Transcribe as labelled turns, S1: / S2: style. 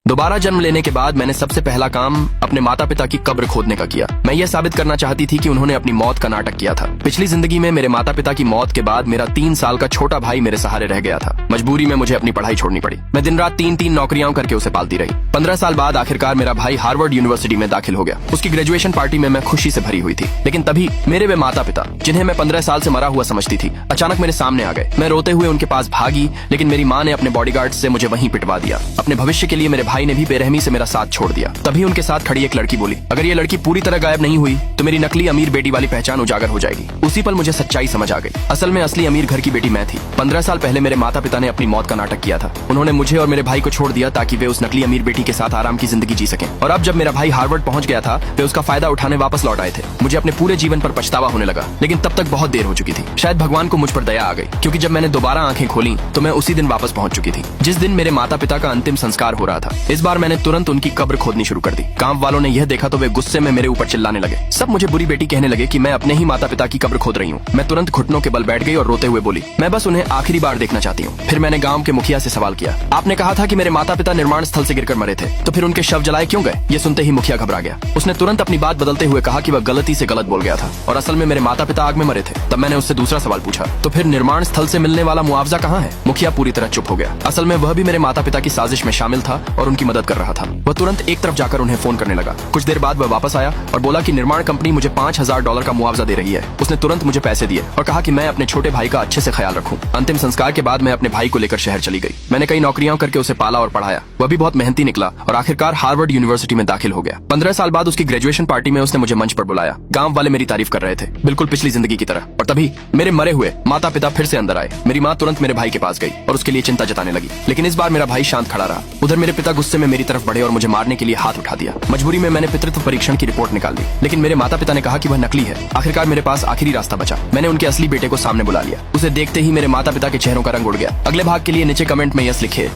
S1: दोबारा जन्म लेने के बाद मैंने सबसे पहला काम अपने माता पिता की कब्र खोदने का किया। मैं यह साबित करना चाहती थी कि उन्होंने अपनी मौत का नाटक किया था। पिछली जिंदगी में मेरे माता पिता की मौत के बाद मेरा 3 साल का छोटा भाई मेरे सहारे रह गया था। मजबूरी में मुझे अपनी पढ़ाई छोड़नी पड़ी। मैं दिन रात 3-3 नौकरियां करके उसे पालती रही। 15 साल बाद आखिरकार मेरा भाई हार्वर्ड यूनिवर्सिटी में दाखिल हो गया। उसकी ग्रेजुएशन पार्टी में मैं खुशी से भरी हुई थी। लेकिन तभी मेरे वे माता पिता, जिन्हें मैं 15 साल से मरा हुआ समझती थी, अचानक मेरे सामने आ गए। मैं रोते हुए उनके पास भागी, लेकिन मेरी माँ ने अपने बॉडीगार्ड से मुझे वहीं पिटवा दिया। अपने भविष्य के लिए मेरे भाई ने भी बेरहमी से मेरा साथ छोड़ दिया। तभी उनके साथ खड़ी एक लड़की बोली, अगर ये लड़की पूरी तरह गायब नहीं हुई तो मेरी नकली अमीर बेटी वाली पहचान उजागर हो जाएगी। उसी पल मुझे सच्चाई समझ आ गई। असल में असली अमीर घर की बेटी मैं थी। 15 साल पहले मेरे माता पिता ने अपनी मौत का नाटक किया था। उन्होंने मुझे और मेरे भाई को छोड़ दिया ताकि वे उस नकली अमीर बेटी के साथ आराम की जिंदगी जी सकें। और अब जब मेरा भाई हार्वर्ड पहुंच गया था, वे उसका फायदा उठाने वापस लौट आए थे। मुझे अपने पूरे जीवन पर पछतावा होने लगा, लेकिन तब तक बहुत देर हो चुकी थी। शायद भगवान को मुझ पर दया आ गई, क्योंकि जब मैंने दोबारा आंखें खोली तो मैं उसी दिन वापस पहुंच चुकी थी, जिस दिन मेरे माता पिता का अंतिम संस्कार हो रहा था। इस बार मैंने तुरंत उनकी कब्र खोदनी शुरू कर दी। गांव वालों ने यह देखा तो वे गुस्से में मेरे ऊपर चिल्लाने लगे। सब मुझे बुरी बेटी कहने लगे कि मैं अपने ही माता पिता की कब्र खोद रही हूँ। मैं तुरंत घुटनों के बल बैठ गई और रोते हुए बोली, मैं बस उन्हें आखिरी बार देखना चाहती हूँ। फिर मैंने गांव के मुखिया से सवाल किया, आपने कहा था कि मेरे माता पिता निर्माण स्थल से गिरकर मरे थे, तो फिर उनके शव जलाए क्यों गए? ये सुनते ही मुखिया घबरा गया। उसने तुरंत अपनी बात बदलते हुए कहा कि वह गलती से गलत बोल गया था और असल में मेरे माता पिता आग में मरे थे। तब मैंने उससे दूसरा सवाल पूछा, तो फिर निर्माण स्थल से मिलने वाला मुआवजा कहाँ है? मुखिया पूरी तरह चुप हो गया। असल में वह भी मेरे माता पिता की साजिश में शामिल था और उनकी मदद कर रहा था। वह तुरंत एक तरफ जाकर उन्हें फोन करने लगा। कुछ देर बाद वह वापस आया और बोला कि निर्माण कंपनी मुझे $5000 का मुआवजा दे रही है। उसने तुरंत मुझे पैसे दिए और कहा कि मैं अपने छोटे भाई का अच्छे से ख्याल रखूं। अंतिम संस्कार के बाद मैं अपने भाई को लेकर शहर चली गई। मैंने कई नौकरियां करके उसे पाला और पढ़ाया। वह भी बहुत मेहनती निकला और आखिरकार हार्वर्ड यूनिवर्सिटी में दाखिल हो गया। 15 साल बाद उसकी ग्रेजुएशन पार्टी में उसने मुझे मंच पर बुलाया। गांव वाले मेरी तारीफ कर रहे थे, बिल्कुल पिछली जिंदगी की तरह। और तभी मेरे मरे हुए माता पिता फिर से अंदर आए। मेरी माँ तुरंत मेरे भाई के पास गई और उसके लिए चिंता जताने लगी, लेकिन इस बार मेरा भाई शांत खड़ा रहा। उधर मेरे पिता गुस्से में मेरी तरफ बढ़े और मुझे मारने के लिए हाथ उठा दिया। मजबूरी में मैंने पितृत्व परीक्षण की रिपोर्ट निकाल ली, लेकिन मेरे माता पिता ने कहा कि वह नकली है। आखिरकार मेरे पास आखिरी रास्ता बचा। मैंने उनके असली बेटे को सामने बुला लिया। उसे देखते ही मेरे माता पिता के चेहरों का रंग उड़ गया। अगले भाग के लिए नीचे कमेंट में यस लिखे।